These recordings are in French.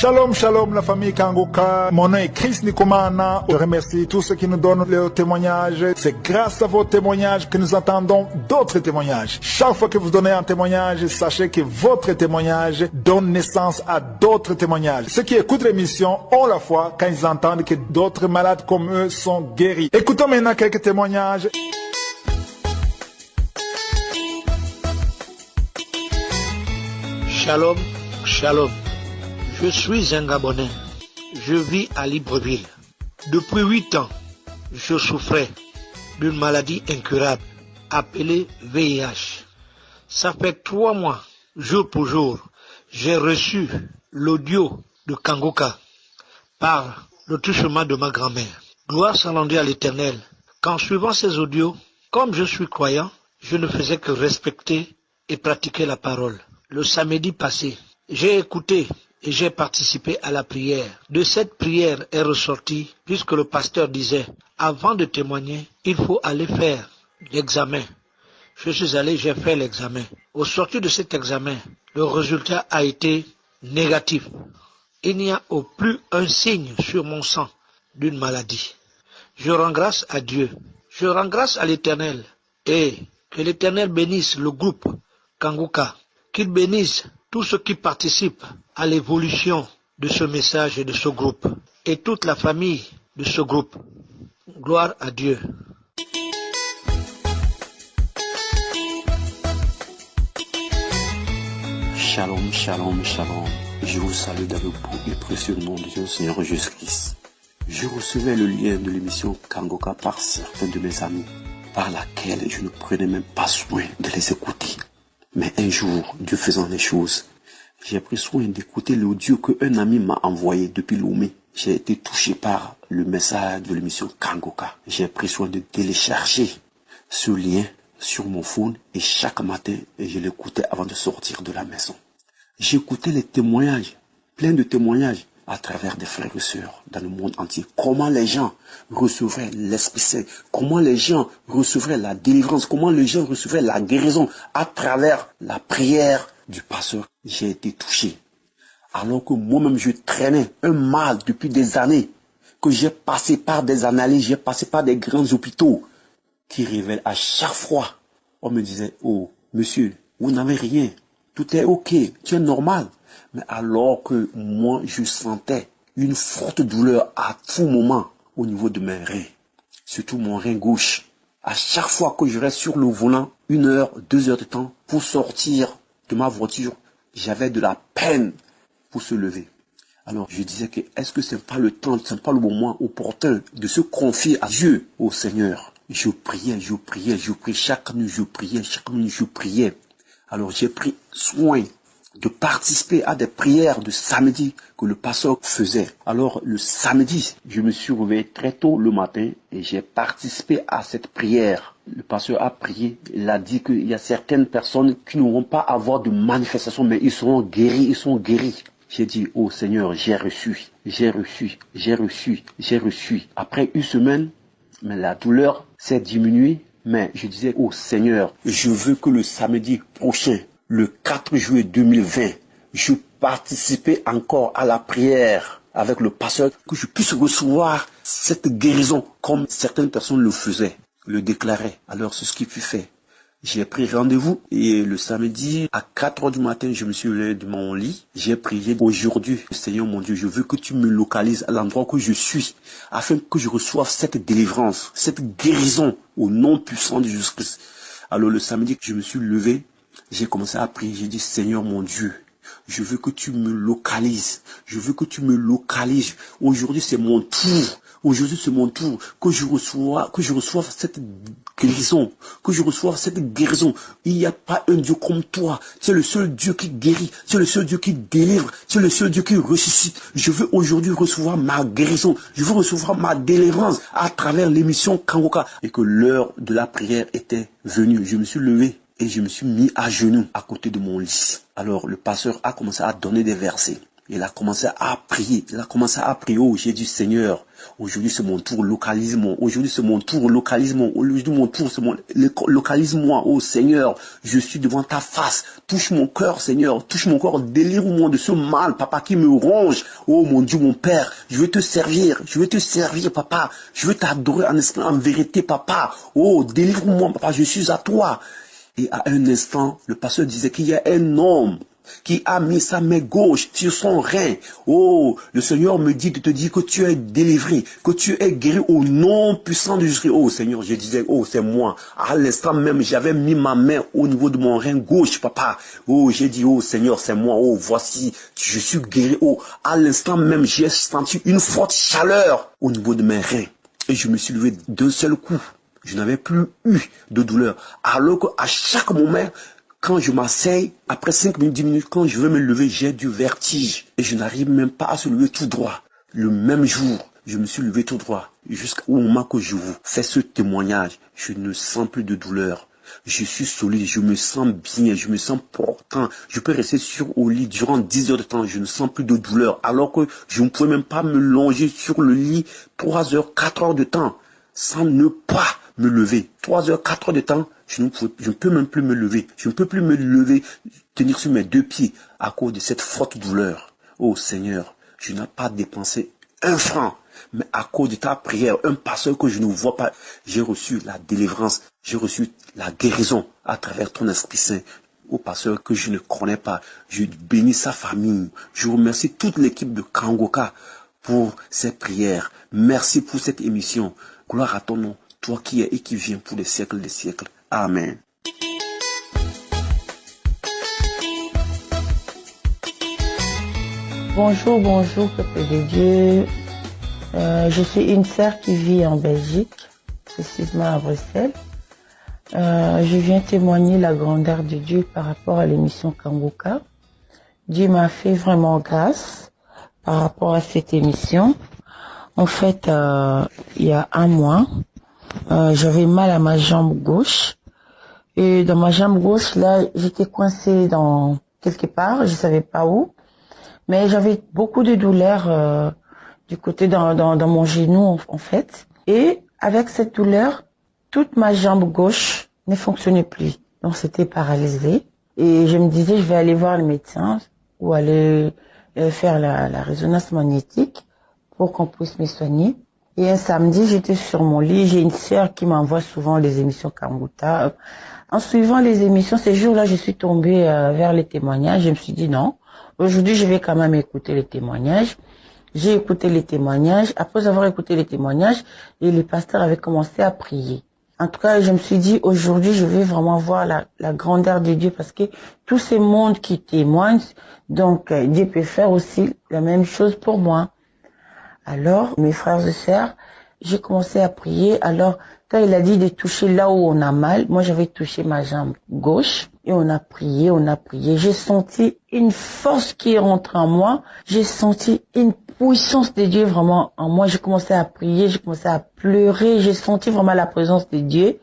Shalom, shalom la famille Kangoka. Mon nom est Chris Nikomana. Je remercie tous ceux qui nous donnent leurs témoignages. C'est grâce à vos témoignages que nous entendons d'autres témoignages. Chaque fois que vous donnez un témoignage, sachez que votre témoignage donne naissance à d'autres témoignages. Ceux qui écoutent l'émission ont la foi quand ils entendent que d'autres malades comme eux sont guéris. Écoutons maintenant quelques témoignages. Shalom, shalom. Je suis un Gabonais. Je vis à Libreville. Depuis 8 ans, je souffrais d'une maladie incurable appelée VIH. Ça fait 3 mois, jour pour jour, j'ai reçu l'audio de Kangoka par le truchement de ma grand-mère. Gloire soit rendue à l'Éternel. Qu'en suivant ces audios, comme je suis croyant, je ne faisais que respecter et pratiquer la parole. Le samedi passé, j'ai écouté et j'ai participé à la prière. De cette prière est ressorti, puisque le pasteur disait, avant de témoigner, il faut aller faire l'examen. Je suis allé, j'ai fait l'examen. Au sortir de cet examen, le résultat a été négatif. Il n'y a au plus un signe sur mon sang d'une maladie. Je rends grâce à Dieu. Je rends grâce à l'Éternel. Et que l'Éternel bénisse le groupe Kangoka. Qu'il bénisse tous ceux qui participent à l'évolution de ce message et de ce groupe. Et toute la famille de ce groupe. Gloire à Dieu. Shalom, shalom, shalom. Je vous salue dans le beau et précieux nom de Dieu, Seigneur Jésus-Christ. Je recevais le lien de l'émission Kangoka par certains de mes amis, par laquelle je ne prenais même pas soin de les écouter. Mais un jour, Dieu faisant les choses, j'ai pris soin d'écouter l'audio qu'un ami m'a envoyé depuis Lomé. J'ai été touché par le message de l'émission Kangoka. J'ai pris soin de télécharger ce lien sur mon phone et chaque matin, je l'écoutais avant de sortir de la maison. J'écoutais les témoignages, plein de témoignages à travers des frères et sœurs dans le monde entier. Comment les gens recevraient l'Esprit Saint, comment les gens recevraient la délivrance, comment les gens recevraient la guérison à travers la prière du pasteur. J'ai été touché. Alors que moi-même je traînais un mal depuis des années, que j'ai passé par des analyses, j'ai passé par des grands hôpitaux qui révèlent à chaque fois. On me disait, oh monsieur, vous n'avez rien, tout est ok, tu es normal. Mais alors que moi, je sentais une forte douleur à tout moment au niveau de mes reins, surtout mon rein gauche. À chaque fois que je reste sur le volant, 1 heure, 2 heures de temps, pour sortir de ma voiture, j'avais de la peine pour se lever. Alors je disais que est-ce que ce n'est pas le temps, ce n'est pas le moment opportun de se confier à Dieu, au Seigneur. Je priais chaque nuit, chaque nuit je priais. Alors j'ai pris soin de participer à des prières de samedi que le pasteur faisait. Alors le samedi, je me suis réveillé très tôt le matin et j'ai participé à cette prière. Le pasteur a prié, il a dit qu'il y a certaines personnes qui ne vont pas avoir de manifestation, mais ils seront guéris, ils sont guéris. J'ai dit, oh Seigneur, j'ai reçu. Après 1 semaine, mais la douleur s'est diminuée, mais je disais, oh Seigneur, je veux que le samedi prochain, le 4 juillet 2020, je participais encore à la prière avec le pasteur, que je puisse recevoir cette guérison comme certaines personnes le faisaient, le déclaraient. Alors c'est ce qui fut fait. J'ai pris rendez-vous et le samedi à 4 heures du matin, je me suis levé de mon lit. J'ai prié aujourd'hui, Seigneur mon Dieu, je veux que tu me localises à l'endroit où je suis, afin que je reçoive cette délivrance, cette guérison au nom puissant de Jésus-Christ. Alors le samedi, je me suis levé, j'ai commencé à prier, j'ai dit Seigneur mon Dieu, je veux que tu me localises, Aujourd'hui c'est mon tour. Aujourd'hui, c'est mon tour, que je reçoive cette guérison, Il n'y a pas un Dieu comme toi. Tu es le seul Dieu qui guérit, tu es le seul Dieu qui délivre, tu es le seul Dieu qui ressuscite. Je veux aujourd'hui recevoir ma guérison, je veux recevoir ma délivrance à travers l'émission Kangoka. Et que l'heure de la prière était venue. Je me suis levé et je me suis mis à genoux à côté de mon lit. Alors, le pasteur a commencé à donner des versets. Il a commencé à prier. Il a commencé à prier. Oh, j'ai dit, Seigneur, aujourd'hui c'est mon tour, localise-moi. Aujourd'hui c'est mon tour, localise-moi. Aujourd'hui mon tour, c'est mon localise-moi. Oh Seigneur, je suis devant ta face. Touche mon cœur, Seigneur. Touche mon corps. Délivre-moi de ce mal, papa, qui me ronge. Oh mon Dieu, mon Père, je veux te servir. Je veux te servir, papa. Je veux t'adorer en esprit, en vérité, papa. Oh, délivre-moi, papa, je suis à toi. Et à un instant, le pasteur disait qu'il y a un homme qui a mis sa main gauche sur son rein. Oh, le Seigneur me dit de te dire que tu es délivré, que tu es guéri au nom puissant de Jésus. Oh Seigneur, je disais, oh c'est moi. À l'instant même, j'avais mis ma main au niveau de mon rein gauche, papa. Oh, j'ai dit, oh Seigneur, c'est moi. Oh, voici, je suis guéri. Oh, à l'instant même, j'ai senti une forte chaleur au niveau de mes reins. Et je me suis levé d'un seul coup. Je n'avais plus eu de douleur. Alors qu'à chaque moment, quand je m'asseye, après 5 minutes, 10 minutes, quand je veux me lever, j'ai du vertige. Et je n'arrive même pas à se lever tout droit. Le même jour, je me suis levé tout droit. Jusqu'au moment que je vous fais ce témoignage, je ne sens plus de douleur. Je suis solide, je me sens bien, je me sens portant. Je peux rester au lit durant 10 heures de temps, je ne sens plus de douleur. Alors que je ne pouvais même pas me longer sur le lit 3 heures, 4 heures de temps, sans ne pas me lever. 3 heures, 4 heures de temps, je ne peux même plus me lever. Je ne peux plus me lever, tenir sur mes 2 pieds à cause de cette forte douleur. Oh Seigneur, je n'ai pas dépensé 1 franc, mais à cause de ta prière, un pasteur que je ne vois pas, j'ai reçu la délivrance, j'ai reçu la guérison à travers ton Esprit Saint. Au pasteur que je ne connais pas, je bénis sa famille. Je remercie toute l'équipe de Kangoka pour ces prières. Merci pour cette émission. Gloire à ton nom, toi qui es et qui viens pour les siècles des siècles. Amen. Bonjour, peuple de Dieu. Je suis une sœur qui vit en Belgique, précisément à Bruxelles. Je viens témoigner la grandeur de Dieu par rapport à l'émission Kangoka. Dieu m'a fait vraiment grâce par rapport à cette émission. En fait, il y a 1 mois, j'avais mal à ma jambe gauche. Et dans ma jambe gauche, là, j'étais coincée dans quelque part, je savais pas où. Mais j'avais beaucoup de douleurs du côté dans mon genou, en fait. Et avec cette douleur, toute ma jambe gauche ne fonctionnait plus. Donc, c'était paralysé. Et je me disais, je vais aller voir le médecin ou aller faire la résonance magnétique pour qu'on puisse me soigner. Et un samedi, j'étais sur mon lit. J'ai une sœur qui m'envoie souvent les émissions Kangoka. En suivant les émissions, ces jours-là, je suis tombée vers les témoignages. Je me suis dit non, aujourd'hui, je vais quand même écouter les témoignages. J'ai écouté les témoignages. Après avoir écouté les témoignages, et les pasteurs avaient commencé à prier. En tout cas, je me suis dit, aujourd'hui, je vais vraiment voir la grandeur de Dieu parce que tous ces mondes qui témoignent, donc Dieu peut faire aussi la même chose pour moi. Alors, mes frères et sœurs, j'ai commencé à prier. Alors, quand il a dit de toucher là où on a mal, moi j'avais touché ma jambe gauche et on a prié. J'ai senti une force qui est rentrée en moi. J'ai senti une puissance de Dieu vraiment en moi. J'ai commencé à prier, j'ai commencé à pleurer. J'ai senti vraiment la présence de Dieu.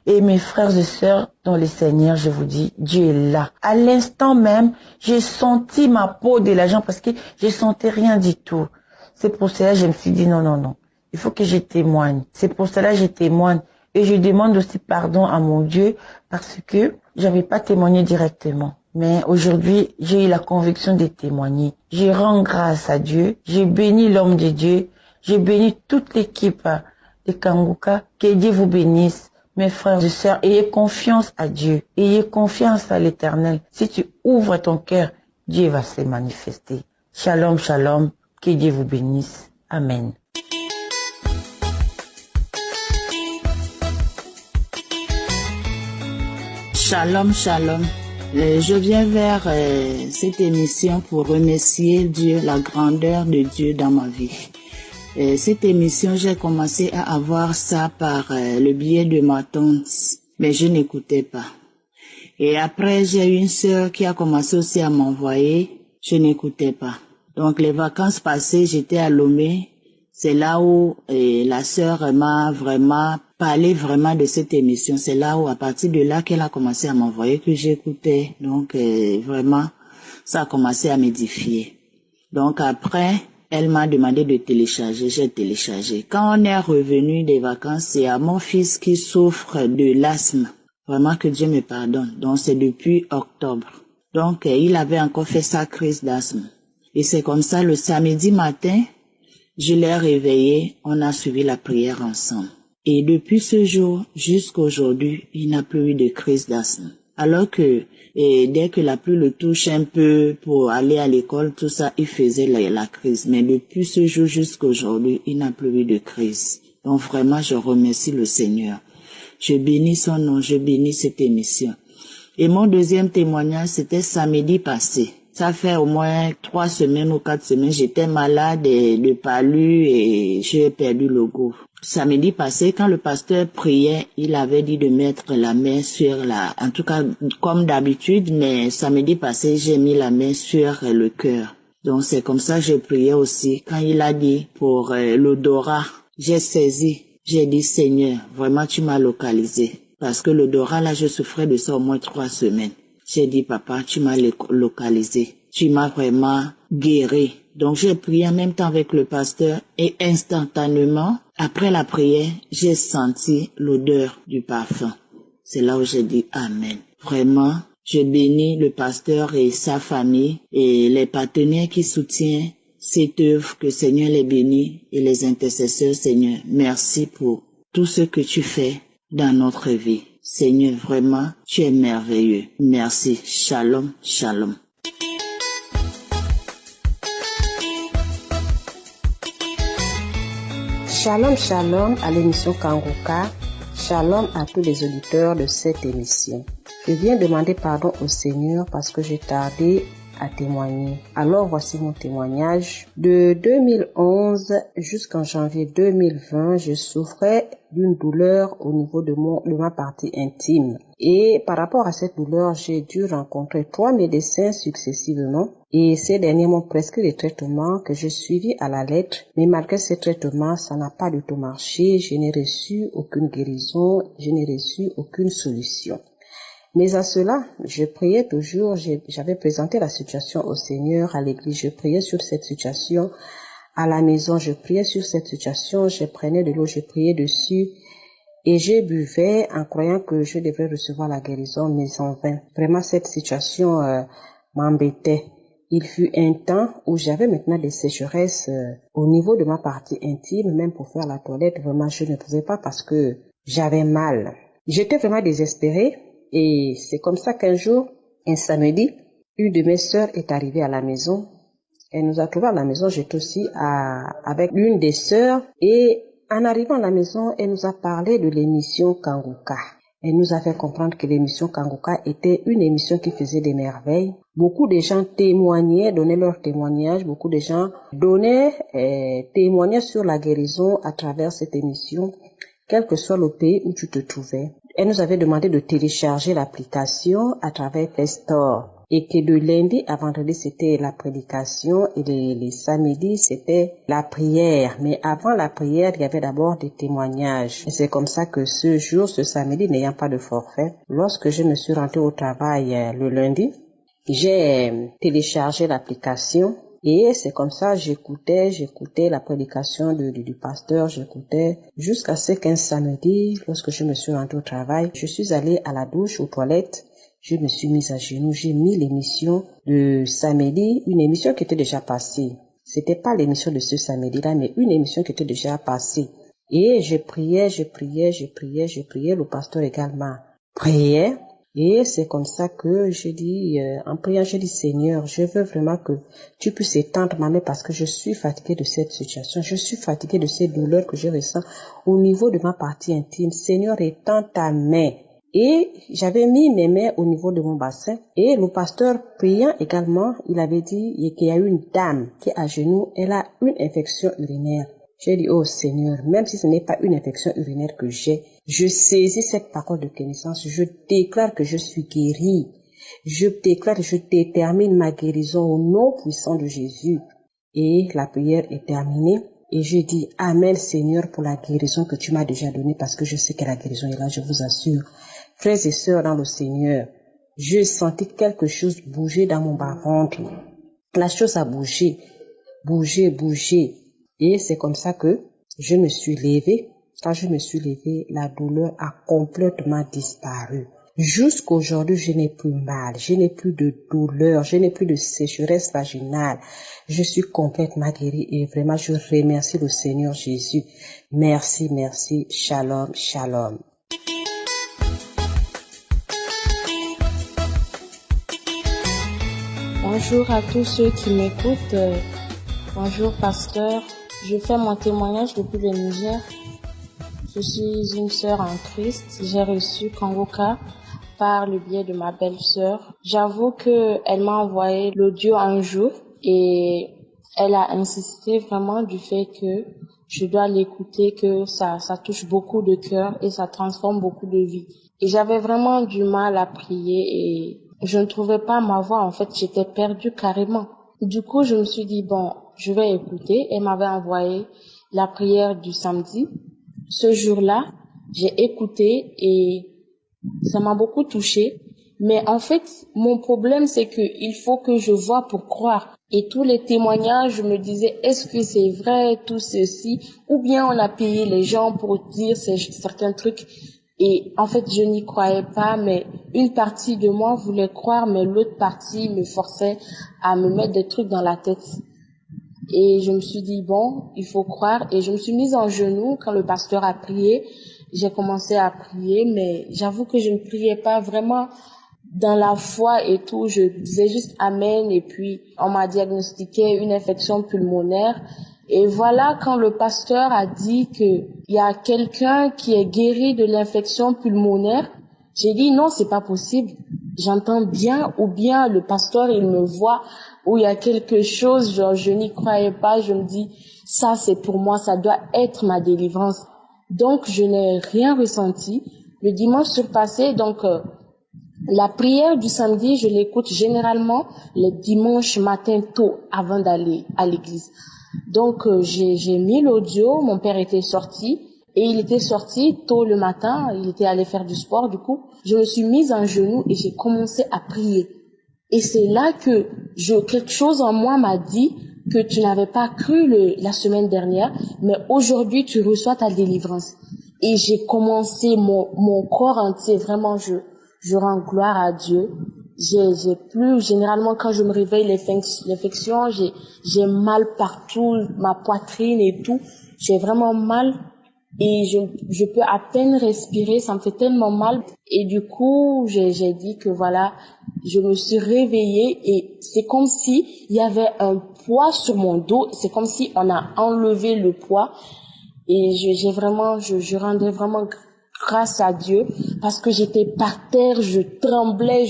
Et mes frères et sœurs dans le Seigneur, je vous dis, Dieu est là. À l'instant même, j'ai senti ma peau de la jambe parce que je sentais rien du tout. C'est pour cela que je me suis dit non. Il faut que je témoigne. C'est pour cela que je témoigne. Et je demande aussi pardon à mon Dieu parce que j'avais pas témoigné directement. Mais aujourd'hui, j'ai eu la conviction de témoigner. Je rends grâce à Dieu. J'ai béni l'homme de Dieu. J'ai béni toute l'équipe de Kangoka. Que Dieu vous bénisse. Mes frères et sœurs, ayez confiance à Dieu. Ayez confiance à l'Éternel. Si tu ouvres ton cœur, Dieu va se manifester. Shalom, shalom. Que Dieu vous bénisse. Amen. Shalom, shalom. Je viens vers cette émission pour remercier Dieu, la grandeur de Dieu dans ma vie. Cette émission, j'ai commencé à avoir ça par le biais de ma tante, mais je n'écoutais pas. Et après, j'ai eu une sœur qui a commencé aussi à m'envoyer, je n'écoutais pas. Donc les vacances passées, j'étais à Lomé. C'est là où la sœur m'a vraiment parlé vraiment de cette émission. C'est là où, à partir de là, qu'elle a commencé à m'envoyer, que j'écoutais. Donc vraiment, ça a commencé à m'édifier. Donc après, elle m'a demandé de télécharger, j'ai téléchargé. Quand on est revenu des vacances, c'est à mon fils qui souffre de l'asthme. Vraiment que Dieu me pardonne. Donc c'est depuis octobre. Donc il avait encore fait sa crise d'asthme. Et c'est comme ça, le samedi matin, je l'ai réveillé, on a suivi la prière ensemble. Et depuis ce jour jusqu'à aujourd'hui, il n'a plus eu de crise d'asthme. Alors que dès que la pluie le touche un peu pour aller à l'école, tout ça, il faisait la crise. Mais depuis ce jour jusqu'à aujourd'hui, il n'a plus eu de crise. Donc vraiment, je remercie le Seigneur. Je bénis son nom, je bénis cette émission. Et mon deuxième témoignage, c'était samedi passé. Ça fait au moins 3 semaines ou 4 semaines, j'étais malade de palu et j'ai perdu le goût. Samedi passé, quand le pasteur priait, il avait dit de mettre la main sur en tout cas, comme d'habitude, mais samedi passé, j'ai mis la main sur le cœur. Donc c'est comme ça que j'ai prié aussi. Quand il a dit pour l'odorat, j'ai saisi, j'ai dit Seigneur, vraiment tu m'as localisé. Parce que l'odorat là, je souffrais de ça au moins 3 semaines. J'ai dit, papa, tu m'as localisé. Tu m'as vraiment guéri. Donc, j'ai prié en même temps avec le pasteur et instantanément, après la prière, j'ai senti l'odeur du parfum. C'est là où j'ai dit Amen. Vraiment, je bénis le pasteur et sa famille et les partenaires qui soutiennent cette œuvre, que Seigneur les bénit, et les intercesseurs, Seigneur. Merci pour tout ce que tu fais dans notre vie. Seigneur, vraiment, tu es merveilleux. Merci. Shalom, shalom. Shalom, shalom à l'émission Kangoka. Shalom à tous les auditeurs de cette émission. Je viens demander pardon au Seigneur parce que j'ai tardé à témoigner. Alors voici mon témoignage. De 2011 jusqu'en janvier 2020, je souffrais d'une douleur au niveau de ma partie intime. Et par rapport à cette douleur, j'ai dû rencontrer 3 médecins successivement. Et ces derniers m'ont prescrit des traitements que j'ai suivis à la lettre. Mais malgré ces traitements, ça n'a pas du tout marché. Je n'ai reçu aucune guérison. Je n'ai reçu aucune solution. Mais à cela, je priais toujours, j'avais présenté la situation au Seigneur à l'église, je priais sur cette situation à la maison, je priais sur cette situation, je prenais de l'eau, je priais dessus et je buvais en croyant que je devrais recevoir la guérison, mais en vain. Vraiment, cette situation m'embêtait. Il fut un temps où j'avais maintenant des sécheresses au niveau de ma partie intime, même pour faire la toilette, vraiment je ne pouvais pas parce que j'avais mal. J'étais vraiment désespérée. Et c'est comme ça qu'un jour, un samedi, une de mes sœurs est arrivée à la maison. Elle nous a trouvés à la maison, j'étais aussi avec l'une des sœurs. Et en arrivant à la maison, elle nous a parlé de l'émission Kangoka. Elle nous a fait comprendre que l'émission Kangoka était une émission qui faisait des merveilles. Beaucoup de gens témoignaient, donnaient leur témoignage. Beaucoup de gens témoignaient sur la guérison à travers cette émission, quel que soit le pays où tu te trouvais. Elle nous avait demandé de télécharger l'application à travers Play Store et que de lundi à vendredi c'était la prédication et les samedis c'était la prière. Mais avant la prière, il y avait d'abord des témoignages. Et c'est comme ça que ce jour, ce samedi, n'ayant pas de forfait, lorsque je me suis rentrée au travail le lundi, j'ai téléchargé l'application. Et c'est comme ça, j'écoutais la prédication du pasteur, j'écoutais jusqu'à ce qu'un samedi, lorsque je me suis rentrée au travail, je suis allée à la douche, aux toilettes, je me suis mise à genoux, j'ai mis l'émission de samedi, une émission qui était déjà passée. C'était pas l'émission de ce samedi-là, mais une émission qui était déjà passée. Et je priais, le pasteur également priait. Et c'est comme ça que je dis, en priant, je dis Seigneur, je veux vraiment que tu puisses étendre ma main parce que je suis fatiguée de cette situation, je suis fatiguée de ces douleurs que je ressens au niveau de ma partie intime. Seigneur, étends ta main. Et j'avais mis mes mains au niveau de mon bassin et le pasteur priant également, il avait dit qu'il y a une dame qui est à genoux, elle a une infection urinaire. J'ai dit, oh Seigneur, même si ce n'est pas une infection urinaire que j'ai, je saisis cette parole de connaissance, je déclare que je suis guérie. Je déclare et je détermine ma guérison au nom puissant de Jésus. Et la prière est terminée. Et je dis, Amen Seigneur pour la guérison que tu m'as déjà donnée parce que je sais que la guérison est là, je vous assure. Frères et sœurs dans le Seigneur, je sentis quelque chose bouger dans mon bas-ventre. La chose a bougé. bouger. Et c'est comme ça que je me suis levée. Quand je me suis levée, la douleur a complètement disparu. Jusqu'aujourd'hui, je n'ai plus mal, je n'ai plus de douleur, je n'ai plus de sécheresse vaginale. Je suis complètement guérie et vraiment je remercie le Seigneur Jésus. Merci, merci. Shalom, shalom. Bonjour à tous ceux qui m'écoutent. Bonjour pasteur. Je fais mon témoignage depuis le Niger. Je suis une sœur en Christ. J'ai reçu Kangoka par le biais de ma belle-sœur. J'avoue qu'elle m'a envoyé l'audio un jour et elle a insisté vraiment du fait que je dois l'écouter, que ça touche beaucoup de cœur et ça transforme beaucoup de vies. Et j'avais vraiment du mal à prier et je ne trouvais pas ma voix. En fait, j'étais perdue carrément. Du coup, je me suis dit, bon, je vais écouter. Elle m'avait envoyé la prière du samedi. Ce jour-là, j'ai écouté et ça m'a beaucoup touchée. Mais en fait, mon problème, c'est que il faut que je voie pour croire. Et tous les témoignages, je me disais, est-ce que c'est vrai, tout ceci? Ou bien on a payé les gens pour dire certains trucs. Et en fait, je n'y croyais pas, mais une partie de moi voulait croire, mais l'autre partie me forçait à me mettre des trucs dans la tête. Et je me suis dit, bon, il faut croire. Et je me suis mise en genoux quand le pasteur a prié. J'ai commencé à prier, mais j'avoue que je ne priais pas vraiment dans la foi et tout. Je disais juste amen. Et puis, on m'a diagnostiqué une infection pulmonaire. Et voilà, quand le pasteur a dit qu'il y a quelqu'un qui est guéri de l'infection pulmonaire, j'ai dit non, c'est pas possible. J'entends bien, ou bien le pasteur, il me voit, où il y a quelque chose, genre je n'y croyais pas, je me dis, ça c'est pour moi, ça doit être ma délivrance. Donc je n'ai rien ressenti. Le dimanche surpassé, donc la prière du samedi, je l'écoute généralement les dimanches matin tôt avant d'aller à l'église. Donc j'ai mis l'audio, mon père était sorti et il était sorti tôt le matin, il était allé faire du sport. Du coup, je me suis mise en genoux et j'ai commencé à prier. Et c'est là que quelque chose en moi m'a dit que tu n'avais pas cru la semaine dernière, mais aujourd'hui tu reçois ta délivrance. Et j'ai commencé mon corps entier, vraiment je rends gloire à Dieu. J'ai plus, généralement quand je me réveille, l'infection, j'ai mal partout, ma poitrine et tout. J'ai vraiment mal et je peux à peine respirer, ça me fait tellement mal. Et du coup, j'ai dit que voilà, je me suis réveillée et c'est comme si il y avait un poids sur mon dos. C'est comme si on a enlevé le poids et je rendais vraiment grâce à Dieu parce que j'étais par terre, je tremblais,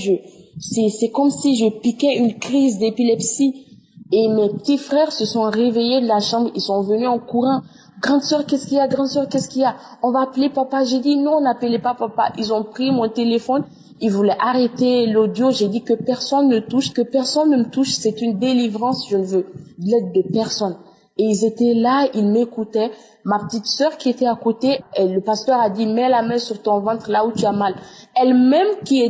c'est comme si je piquais une crise d'épilepsie. Et mes petits frères se sont réveillés de la chambre, ils sont venus en courant. Grande sœur, qu'est-ce qu'il y a? Grande sœur, qu'est-ce qu'il y a? On va appeler papa. J'ai dit non, n'appelez pas papa. Ils ont pris mon téléphone, ils voulaient arrêter l'audio. J'ai dit que personne ne me touche. C'est une délivrance, je ne veux l'aide de personne. Et ils étaient là, ils m'écoutaient. Ma petite sœur qui était à côté, le pasteur a dit mets la main sur ton ventre là où tu as mal. Elle-même qui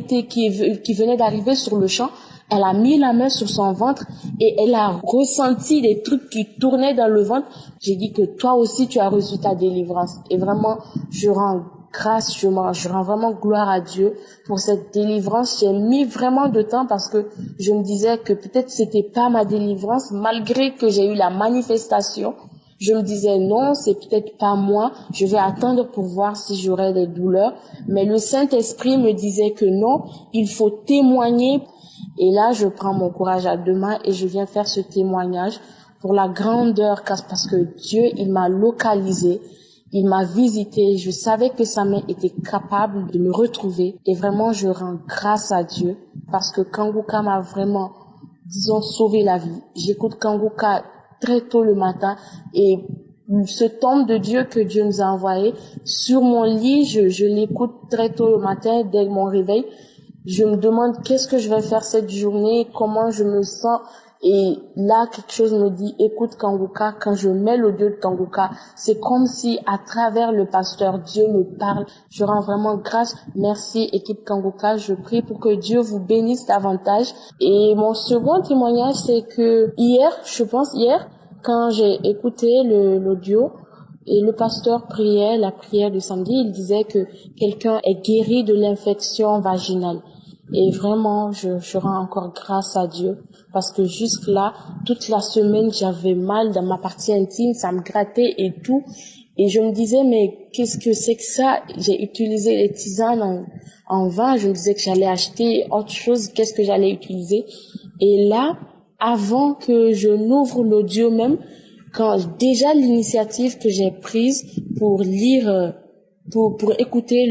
venait d'arriver sur le champ, elle a mis la main sur son ventre et elle a ressenti des trucs qui tournaient dans le ventre. J'ai dit que toi aussi tu as reçu ta délivrance. Et vraiment, je rends grâce, je rends vraiment gloire à Dieu pour cette délivrance. J'ai mis vraiment de temps parce que je me disais que peut-être c'était pas ma délivrance, malgré que j'ai eu la manifestation. Je me disais non, c'est peut-être pas moi, je vais attendre pour voir si j'aurai des douleurs. Mais le Saint-Esprit me disait que non, il faut témoigner. Et là, je prends mon courage à deux mains et je viens faire ce témoignage pour la grandeur, parce que Dieu, il m'a localisé, il m'a visité. Je savais que sa main était capable de me retrouver. Et vraiment, je rends grâce à Dieu parce que Kangoka m'a vraiment, disons, sauvé la vie. J'écoute Kangoka très tôt le matin et ce temps de Dieu que Dieu nous a envoyé sur mon lit, je l'écoute très tôt le matin dès mon réveil. Je me demande qu'est-ce que je vais faire cette journée, comment je me sens. Et là, quelque chose me dit, écoute Kangoka, quand je mets l'audio de Kangoka, c'est comme si à travers le pasteur, Dieu me parle. Je rends vraiment grâce. Merci équipe Kangoka, je prie pour que Dieu vous bénisse davantage. Et mon second témoignage, c'est que hier, Quand j'ai écouté l'audio et le pasteur priait la prière de samedi, il disait que quelqu'un est guéri de l'infection vaginale. Et vraiment, je rends encore grâce à Dieu parce que jusque là, toute la semaine, j'avais mal dans ma partie intime, ça me grattait et tout. Et je me disais, mais qu'est-ce que c'est que ça? J'ai utilisé les tisanes en vain. Je me disais que j'allais acheter autre chose. Qu'est-ce que j'allais utiliser? Et là, avant que je n'ouvre l'audio même, quand déjà l'initiative que j'ai prise pour lire, pour écouter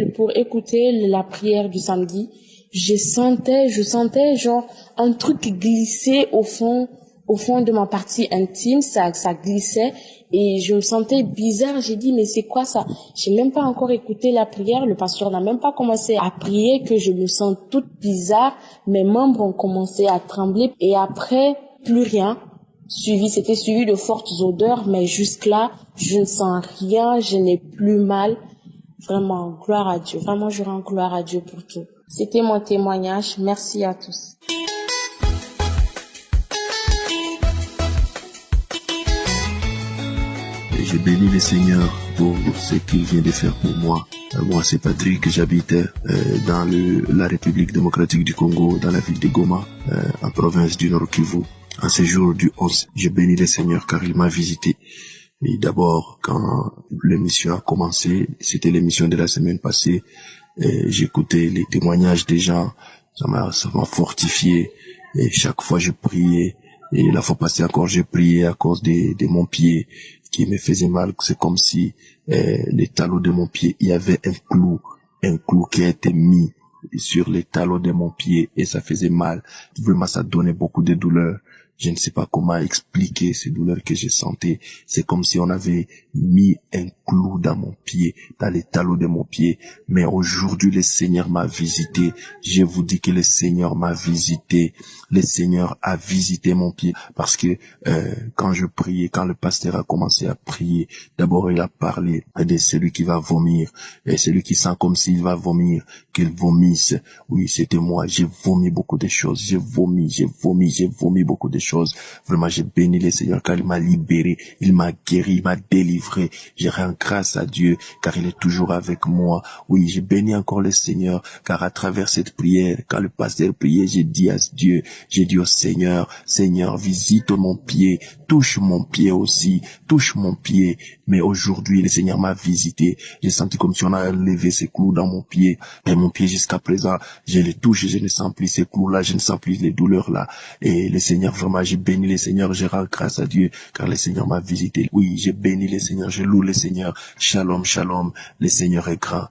la prière du samedi, je sentais genre un truc glisser au fond de ma partie intime, ça glissait et je me sentais bizarre. J'ai dit mais c'est quoi ça? J'ai même pas encore écouté la prière, le pasteur n'a même pas commencé à prier que je me sens toute bizarre, mes membres ont commencé à trembler et après plus rien. C'était suivi de fortes odeurs, mais jusque-là, je ne sens rien, je n'ai plus mal. Vraiment, gloire à Dieu. Vraiment, je rends gloire à Dieu pour tout. C'était mon témoignage. Merci à tous. Et je bénis le Seigneur pour ce qu'il vient de faire pour moi. Moi, c'est Patrick, j'habite dans la République démocratique du Congo, dans la ville de Goma, en province du Nord Kivu. En ce jour du 11, je bénis le Seigneur car il m'a visité. Et d'abord, quand l'émission a commencé, c'était l'émission de la semaine passée, j'écoutais les témoignages des gens, ça m'a fortifié. Et chaque fois, je priais. Et la fois passée encore, j'ai prié à cause de mon pied qui me faisait mal. C'est comme si les talons de mon pied, il y avait un clou qui a été mis sur les talons de mon pied et ça faisait mal. Vraiment, ça donnait beaucoup de douleur. Je ne sais pas comment expliquer ces douleurs que je sentais. C'est comme si on avait mis un clou dans mon pied, dans les talons de mon pied. Mais aujourd'hui, le Seigneur m'a visité. Je vous dis que le Seigneur m'a visité. Le Seigneur a visité mon pied. Parce que quand je priais, quand le pasteur a commencé à prier, d'abord il a parlé de celui qui va vomir. Et celui qui sent comme s'il va vomir, qu'il vomisse. Oui, c'était moi. J'ai vomi beaucoup de choses. J'ai vomi beaucoup de choses. Vraiment, j'ai béni le Seigneur car il m'a libéré, il m'a guéri, il m'a délivré. Je rends grâce à Dieu car il est toujours avec moi. Oui, j'ai béni encore le Seigneur car à travers cette prière, quand le pasteur priait, j'ai dit à Dieu, j'ai dit au Seigneur, Seigneur, visite mon pied, touche mon pied aussi, touche mon pied. Mais aujourd'hui, le Seigneur m'a visité. J'ai senti comme si on a enlevé ces clous dans mon pied. Et mon pied jusqu'à présent, je les touche, je ne sens plus ces clous-là, je ne sens plus les douleurs-là. Et le Seigneur, vraiment, j'ai béni le Seigneur, je rends grâce à Dieu, car le Seigneur m'a visité. Oui, j'ai béni le Seigneur, je loue le Seigneur. Shalom, shalom, le Seigneur est grand.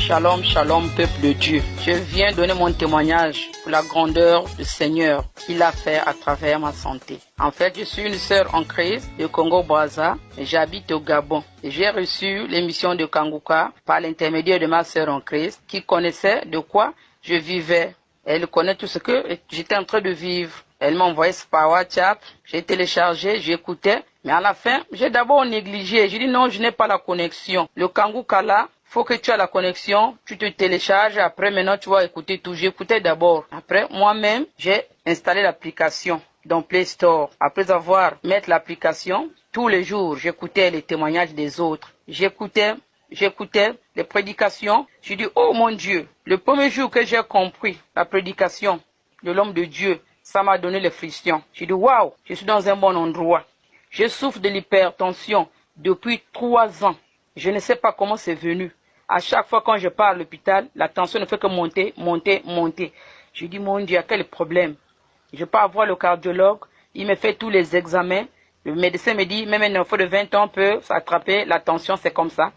Shalom, shalom, peuple de Dieu. Je viens donner mon témoignage pour la grandeur du Seigneur qu'il a fait à travers ma santé. En fait, je suis une sœur en Christ de Congo-Brazza et j'habite au Gabon. Et j'ai reçu l'émission de Kangoka par l'intermédiaire de ma sœur en Christ qui connaissait de quoi je vivais. Elle connaît tout ce que j'étais en train de vivre. Elle m'a envoyé par WhatsApp, j'ai téléchargé, j'écoutais. Mais à la fin, j'ai d'abord négligé. J'ai dit non, je n'ai pas la connexion. Le Kangoka là, faut que tu aies la connexion, tu te télécharges, après maintenant tu vas écouter tout. J'écoutais d'abord. Après, moi-même, j'ai installé l'application dans Play Store. Après avoir mis l'application, tous les jours, j'écoutais les témoignages des autres. J'écoutais les prédications. Je dis, oh mon Dieu, le premier jour que j'ai compris la prédication de l'homme de Dieu, ça m'a donné les frictions. Je dis, waouh, je suis dans un bon endroit. Je souffre de l'hypertension depuis 3 ans. Je ne sais pas comment c'est venu. À chaque fois quand je pars à l'hôpital, la tension ne fait que monter. Je dis, mon Dieu, quel problème? Je pars voir le cardiologue, il me fait tous les examens. Le médecin me dit, même un enfant de 20 ans peut s'attraper la tension, c'est comme ça.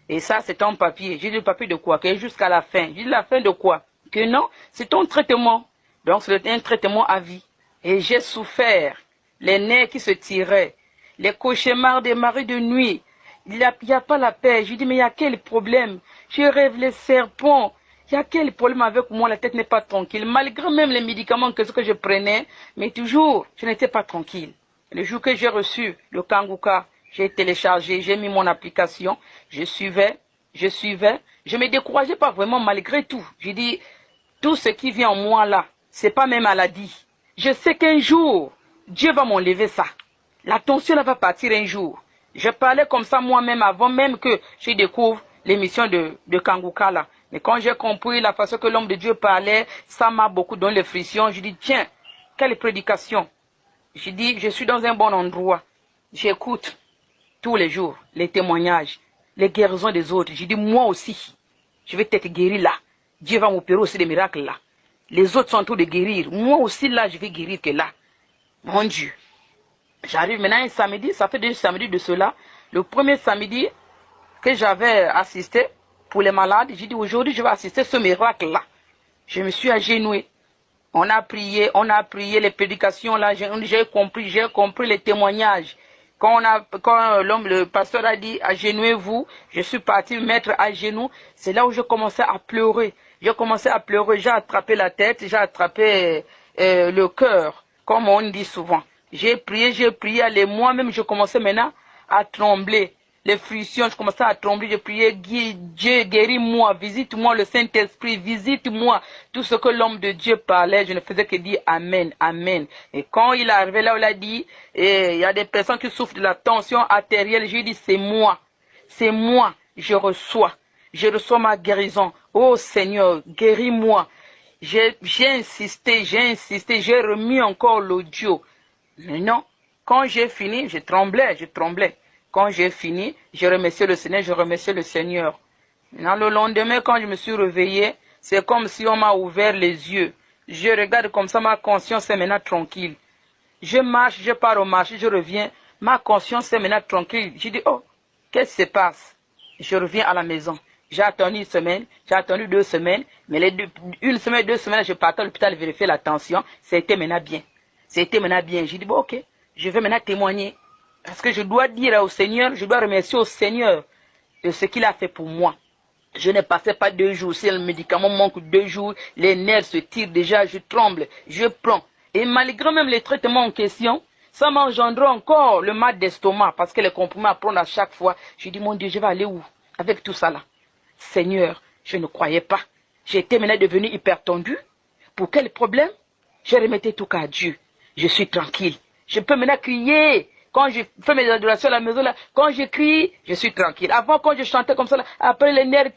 Et ça, c'est ton papier. J'ai dit, le papier de quoi? Que jusqu'à la fin. J'ai dit, la fin de quoi? Que non, c'est ton traitement. Donc, c'est un traitement à vie. Et j'ai souffert. Les nerfs qui se tiraient. Les cauchemars des maris de nuit. Il n'y a pas la paix. Je dis, mais il y a quel problème? Je rêve les serpents. Il y a quel problème avec moi? La tête n'est pas tranquille. Malgré même les médicaments que je prenais, mais toujours, je n'étais pas tranquille. Le jour que j'ai reçu le Kangoka, j'ai téléchargé, j'ai mis mon application, je suivais. Je me décourageais pas vraiment malgré tout. Je dis, Tout ce qui vient en moi là, c'est pas mes maladies. Je sais qu'un jour, Dieu va m'enlever ça. La tension là va partir un jour. Je parlais comme ça moi-même avant même que je découvre l'émission de Kangoka là. Mais quand j'ai compris la façon que l'homme de Dieu parlait, ça m'a beaucoup donné les frictions. Je dis, tiens, quelle prédication. Je dis, je suis dans un bon endroit. J'écoute tous les jours les témoignages, les guérisons des autres. Je dis, moi aussi, je vais être guéri là. Dieu va m'opérer aussi des miracles là. Les autres sont en train de guérir. Moi aussi là, je vais guérir que là. Mon Dieu. J'arrive maintenant un samedi, ça fait 2 samedis de cela. Le premier samedi que j'avais assisté pour les malades, j'ai dit aujourd'hui je vais assister à ce miracle-là. Je me suis agenouillé. On a prié les prédications là, j'ai compris les témoignages. Quand le pasteur a dit agenouillez-vous, je suis parti me mettre à genoux. C'est là où je commençais à pleurer. J'ai attrapé la tête, j'ai attrapé le cœur, comme on dit souvent. J'ai prié, moi-même je commençais maintenant à trembler. Les frictions, je commençais à trembler, je priais, Dieu guéris-moi, visite-moi le Saint-Esprit, visite-moi. Tout ce que l'homme de Dieu parlait, je ne faisais que dire Amen, Amen. Et quand il est arrivé là où il a dit, il y a des personnes qui souffrent de la tension artérielle, j'ai dit c'est moi, je reçois ma guérison. Oh Seigneur, guéris-moi. J'ai insisté, j'ai remis encore l'audio. Mais non, quand j'ai fini, je tremblais. Quand j'ai fini, je remerciais le Seigneur. Dans le lendemain, quand je me suis réveillé, c'est comme si on m'a ouvert les yeux. Je regarde comme ça, ma conscience est maintenant tranquille. Je marche, je pars au marché, je reviens, ma conscience est maintenant tranquille. Je dis, oh, qu'est-ce qui se passe? Je reviens à la maison. J'ai attendu 1 semaine, j'ai attendu 2 semaines, mais 1 semaine, 2 semaines, je partais à l'hôpital vérifier la tension. C'était maintenant bien. J'ai dit, bon, ok, je vais maintenant témoigner. Parce que je dois dire au Seigneur, je dois remercier au Seigneur de ce qu'il a fait pour moi. Je ne passais pas 2 jours. Si le médicament manque 2 jours, les nerfs se tirent déjà, je tremble, je prends. Et malgré même les traitements en question, ça m'engendre encore le mal d'estomac parce que les comprimés à prendre à chaque fois. Je dis, mon Dieu, je vais aller où avec tout ça là? Seigneur, je ne croyais pas. J'étais maintenant devenu hyper tendu. Pour quel problème? Je remettais tout à Dieu. Je suis tranquille. Je peux maintenant crier. Quand je fais mes adorations à la maison, là, quand je crie, je suis tranquille. Avant, quand je chantais comme ça, là, après les nerfs,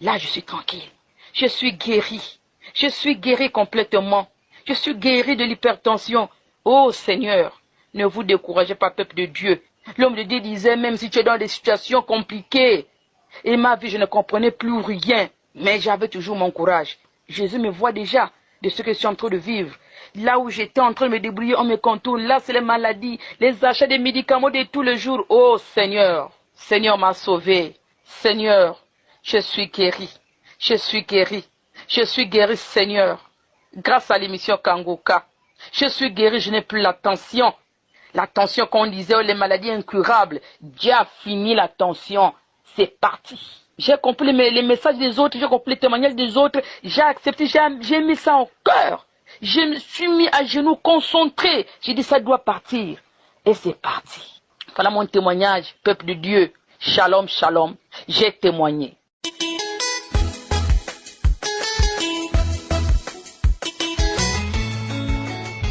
là, je suis tranquille. Je suis guéri. Je suis guéri complètement. Je suis guéri de l'hypertension. Oh Seigneur, ne vous découragez pas, peuple de Dieu. L'homme de Dieu disait, même si tu es dans des situations compliquées, et ma vie, je ne comprenais plus rien, mais j'avais toujours mon courage. Jésus me voit déjà de ce que je suis en train de vivre. Là où j'étais en train de me débrouiller, on me contourne. Là, c'est les maladies, les achats des médicaments de tous les jours. Oh Seigneur, Seigneur m'a sauvé. Seigneur, je suis guéri. Je suis guéri. Je suis guéri, Seigneur. Grâce à l'émission Kangoka. Je suis guéri, je n'ai plus la tension. La tension qu'on disait, oh, les maladies incurables. Dieu a fini la tension. C'est parti. J'ai compris les messages des autres, j'ai compris les témoignages des autres. J'ai accepté, j'ai mis ça en cœur. Je me suis mis à genoux, concentré. J'ai dit, ça doit partir. Et c'est parti. Voilà mon témoignage, peuple de Dieu. Shalom, shalom. J'ai témoigné.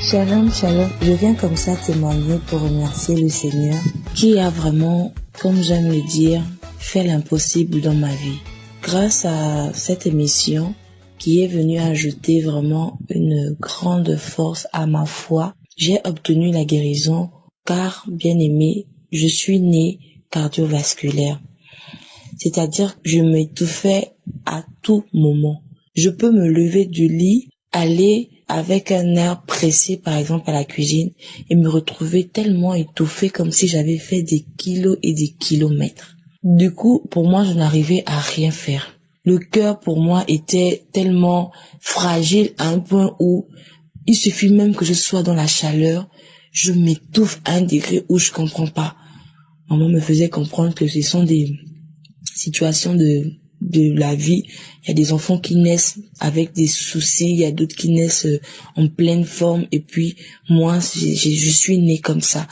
Shalom, shalom. Je viens comme ça témoigner pour remercier le Seigneur qui a vraiment, comme j'aime le dire, fait l'impossible dans ma vie. Grâce à cette émission qui est venue ajouter vraiment une grande force à ma foi, j'ai obtenu la guérison car, bien aimé, je suis né cardiovasculaire. C'est-à-dire que je m'étouffais à tout moment. Je peux me lever du lit, aller avec un air pressé par exemple à la cuisine et me retrouver tellement étouffée comme si j'avais fait des kilos et des kilomètres. Du coup, pour moi, je n'arrivais à rien faire. Le cœur, pour moi, était tellement fragile à un point où il suffit même que je sois dans la chaleur, je m'étouffe à un degré où je comprends pas. Maman me faisait comprendre que ce sont des situations de la vie. Il y a des enfants qui naissent avec des soucis, il y a d'autres qui naissent en pleine forme, et puis moi, je suis née comme ça.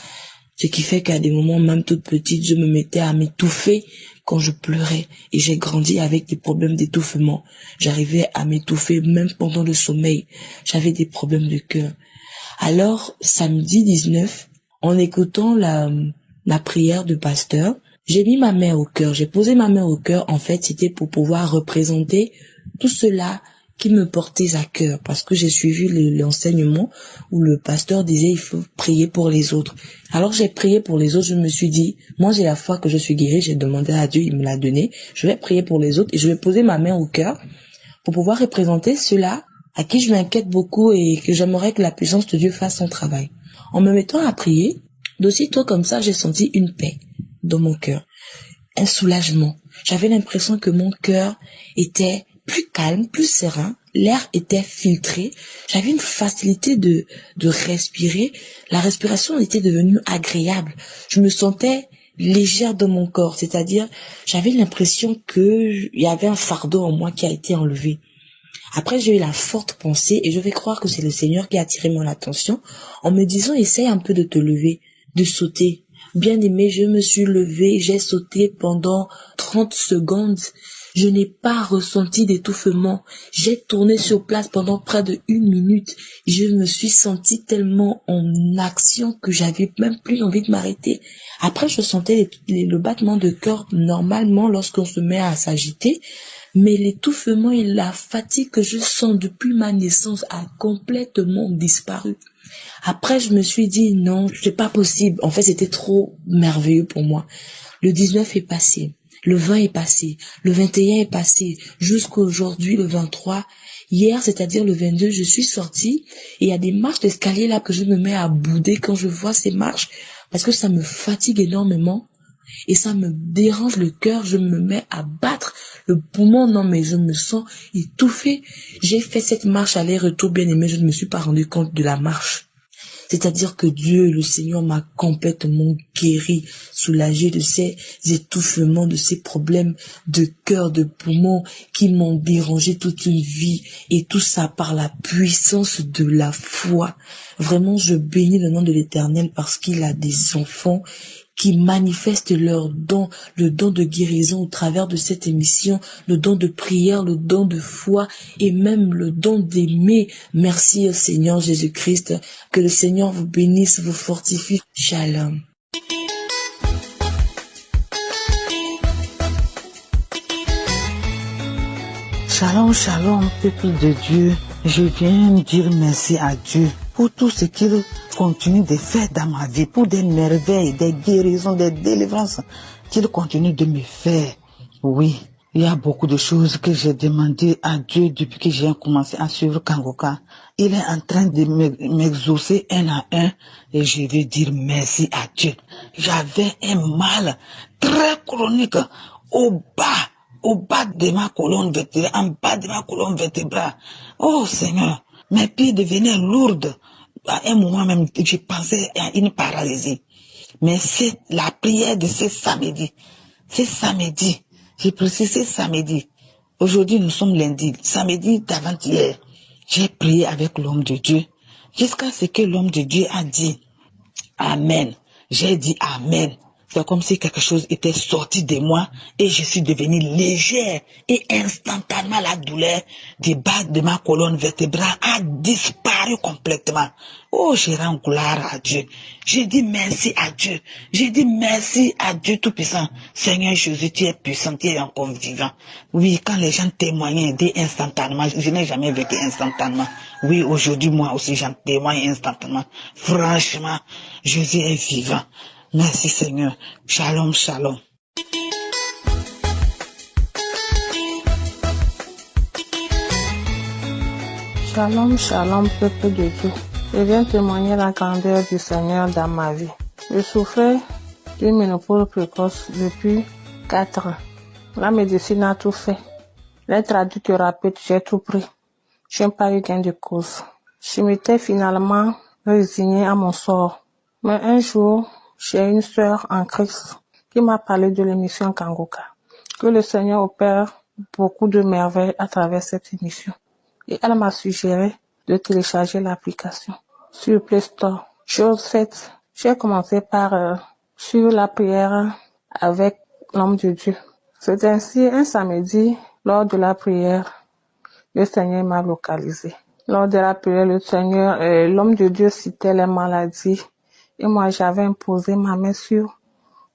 Ce qui fait qu'à des moments, même toute petite, je me mettais à m'étouffer quand je pleurais et j'ai grandi avec des problèmes d'étouffement. J'arrivais à m'étouffer même pendant le sommeil. J'avais des problèmes de cœur. Alors, samedi 19, en écoutant la prière de pasteur, j'ai mis ma main au cœur. J'ai posé ma main au cœur. En fait, c'était pour pouvoir représenter tout cela qui me portait à cœur, parce que j'ai suivi l'enseignement où le pasteur disait il faut prier pour les autres. Alors j'ai prié pour les autres, je me suis dit, moi j'ai la foi que je suis guérie, j'ai demandé à Dieu, il me l'a donné, je vais prier pour les autres et je vais poser ma main au cœur pour pouvoir représenter ceux-là à qui je m'inquiète beaucoup et que j'aimerais que la puissance de Dieu fasse son travail. En me mettant à prier, d'aussitôt comme ça, j'ai senti une paix dans mon cœur, un soulagement. J'avais l'impression que mon cœur était plus calme, plus serein, l'air était filtré, j'avais une facilité de respirer, la respiration était devenue agréable, je me sentais légère dans mon corps, c'est-à-dire j'avais l'impression qu'il y avait un fardeau en moi qui a été enlevé. Après, j'ai eu la forte pensée et je vais croire que c'est le Seigneur qui a attiré mon attention en me disant essaye un peu de te lever, de sauter. Bien aimé, je me suis levée, j'ai sauté pendant 30 secondes. Je n'ai pas ressenti d'étouffement. J'ai tourné sur place pendant près de 1 minute. Je me suis sentie tellement en action que j'avais même plus envie de m'arrêter. Après, je sentais le battement de cœur normalement lorsqu'on se met à s'agiter. Mais l'étouffement et la fatigue que je sens depuis ma naissance a complètement disparu. Après, je me suis dit non, c'est pas possible. En fait, c'était trop merveilleux pour moi. Le 19 est passé. Le 20 est passé, le 21 est passé, jusqu'à aujourd'hui, le 23. Hier, c'est-à-dire le 22, je suis sortie et il y a des marches d'escalier là que je me mets à bouder quand je vois ces marches parce que ça me fatigue énormément et ça me dérange le cœur. Je me mets à battre le poumon, non mais je me sens étouffée. J'ai fait cette marche aller-retour, bien aimé, je ne me suis pas rendu compte de la marche. C'est-à-dire que Dieu, le Seigneur, m'a complètement guéri, soulagé de ces étouffements, de ces problèmes de cœur, de poumon qui m'ont dérangé toute une vie. Et tout ça par la puissance de la foi. Vraiment, je bénis le nom de l'Éternel parce qu'il a des enfants qui manifestent leur don, le don de guérison au travers de cette émission, le don de prière, le don de foi et même le don d'aimer. Merci au Seigneur Jésus-Christ. Que le Seigneur vous bénisse, vous fortifie. Shalom. Shalom, shalom, peuple de Dieu. Je viens dire merci à Dieu pour tout ce qu'il continue de faire dans ma vie, pour des merveilles, des guérisons, des délivrances qu'il continue de me faire. Oui, il y a beaucoup de choses que j'ai demandé à Dieu depuis que j'ai commencé à suivre Kangoka. Il est en train de m'exaucer un à un et je veux dire merci à Dieu. J'avais un mal très chronique au bas de ma colonne vertébrale, en bas de ma colonne vertébrale. Oh Seigneur, mes pieds devenaient lourds. À un moment même, je pensais à une paralysie. Mais c'est la prière de ce samedi. C'est samedi. J'ai précisé samedi. Aujourd'hui, nous sommes lundi. Samedi d'avant-hier, j'ai prié avec l'homme de Dieu. Jusqu'à ce que l'homme de Dieu a dit Amen. J'ai dit Amen. C'est comme si quelque chose était sorti de moi et je suis devenue légère et instantanément la douleur du bas de ma colonne vertébrale a disparu complètement. Oh, je rends gloire à Dieu. J'ai dit merci à Dieu. J'ai dit merci à Dieu Tout-Puissant. Seigneur Jésus, tu es puissant, tu es encore vivant. Oui, quand les gens témoignent, ils disent instantanément. Je n'ai jamais vécu instantanément. Oui, aujourd'hui, moi aussi, j'en témoigne instantanément. Franchement, Jésus est vivant. Merci Seigneur. Shalom, shalom. Shalom, shalom, peuple de Dieu. Je viens témoigner la grandeur du Seigneur dans ma vie. Je souffrais d'une ménopause précoce depuis 4 ans. La médecine a tout fait. Les tradithérapeutes, j'ai tout pris. Je n'ai pas eu gain de cause. Je m'étais finalement résignée à mon sort. Mais un jour, j'ai une sœur en Christ qui m'a parlé de l'émission Kangoka. Que le Seigneur opère beaucoup de merveilles à travers cette émission. Et elle m'a suggéré de télécharger l'application sur Play Store. Chose faite, j'ai commencé par suivre la prière avec l'homme de Dieu. C'est ainsi un samedi, lors de la prière, le Seigneur m'a localisé. Lors de la prière, le Seigneur, l'homme de Dieu citait les maladies. Et moi, j'avais imposé ma main sur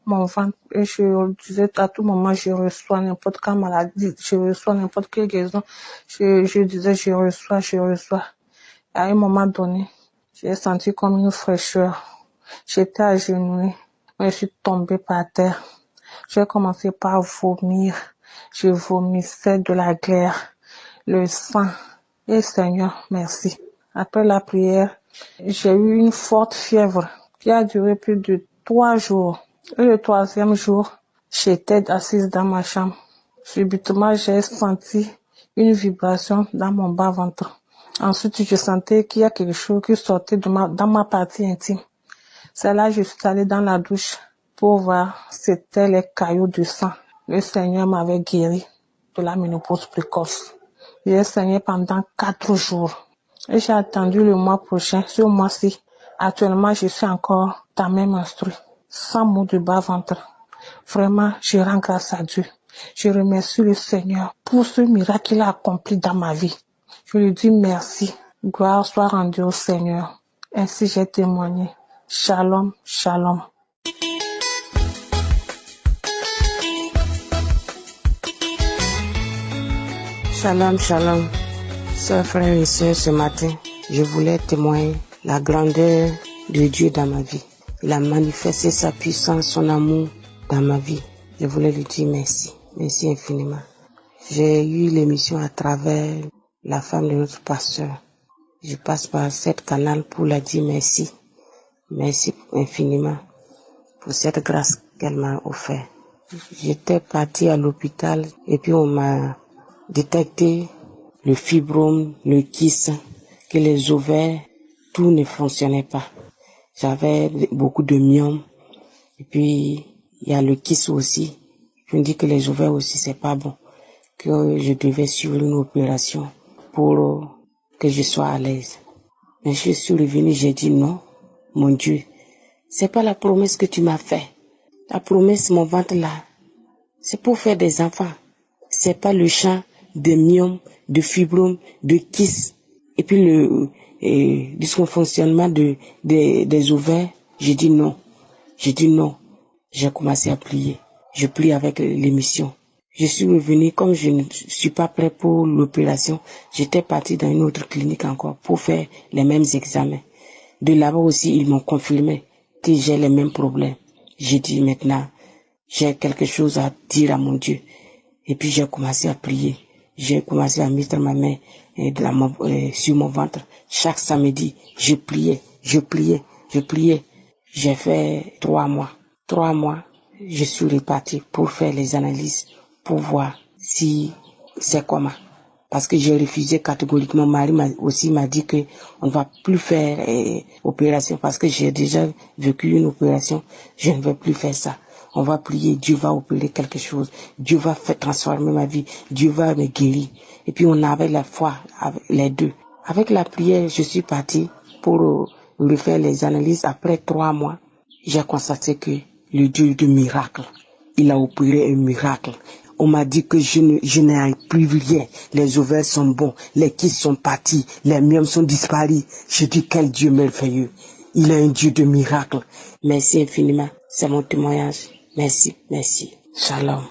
mon ventre. Et je disais à tout moment, je reçois n'importe quelle maladie, je reçois n'importe quelle guérison. Je disais, je reçois. À un moment donné, j'ai senti comme une fraîcheur. J'étais agenouillée. Je suis tombée par terre. J'ai commencé par vomir. Je vomissais de la glaire, le sang. Et Seigneur, merci. Après la prière, j'ai eu une forte fièvre qui a duré plus de 3 jours. Et le 3e jour, j'étais assise dans ma chambre. Subitement, j'ai senti une vibration dans mon bas-ventre. Ensuite, je sentais qu'il y a quelque chose qui sortait dans ma partie intime. C'est là que je suis allée dans la douche pour voir c'était les caillots de sang. Le Seigneur m'avait guéri de la ménopause précoce. J'ai saigné pendant 4 jours. Et j'ai attendu le mois prochain, ce mois-ci. Actuellement, je suis encore dans mes menstrues, sans maux de bas-ventre. Vraiment, je rends grâce à Dieu. Je remercie le Seigneur pour ce miracle qu'il a accompli dans ma vie. Je lui dis merci. Gloire soit rendue au Seigneur. Ainsi j'ai témoigné. Shalom, shalom. Shalom, shalom. Chers frères et sœurs, ce matin, je voulais témoigner la grandeur de Dieu dans ma vie. Il a manifesté sa puissance, son amour dans ma vie. Je voulais lui dire merci. Merci infiniment. J'ai eu l'émission à travers la femme de notre pasteur. Je passe par cette canal pour la dire merci. Merci infiniment pour cette grâce qu'elle m'a offerte. J'étais partie à l'hôpital et puis on m'a détecté le fibrome, le kyste, que les ovaires, tout ne fonctionnait pas. J'avais beaucoup de myome et puis il y a le kyste aussi. Je me dis que les ovaires aussi c'est pas bon, que je devais suivre une opération pour que je sois à l'aise. Mais je suis revenue, j'ai dit non, mon Dieu, c'est pas la promesse que tu m'as fait. La promesse, mon ventre là, c'est pour faire des enfants. C'est pas le champ de myome, de fibrome, de kyste, et puis le dysfonctionnement des ovaires. J'ai dit non. J'ai commencé à prier. Je prie avec l'émission. Je suis revenue, comme je ne suis pas prêt pour l'opération, j'étais partie dans une autre clinique encore pour faire les mêmes examens. De là-bas aussi, ils m'ont confirmé que j'ai les mêmes problèmes. J'ai dit maintenant, j'ai quelque chose à dire à mon Dieu. Et puis j'ai commencé à prier. J'ai commencé à mettre ma main sur mon ventre. Chaque samedi, je priais. J'ai fait 3 mois. 3 mois, je suis reparti pour faire les analyses, pour voir si c'est comment. Parce que j'ai refusé catégoriquement. Mon mari m'a dit que on ne va plus faire opération parce que j'ai déjà vécu une opération. Je ne vais plus faire ça. On va prier, Dieu va opérer quelque chose. Dieu va faire transformer ma vie. Dieu va me guérir. Et puis on avait la foi, les deux. Avec la prière, je suis partie pour refaire les analyses. Après 3 mois, j'ai constaté que le Dieu de miracle, il a opéré un miracle. On m'a dit que je n'ai plus rien. Les ovaires sont bons, les kystes sont partis, les myomes sont disparus. Je dis quel Dieu merveilleux. Il est un Dieu de miracle. Merci infiniment. C'est mon témoignage. Merci. Shalom.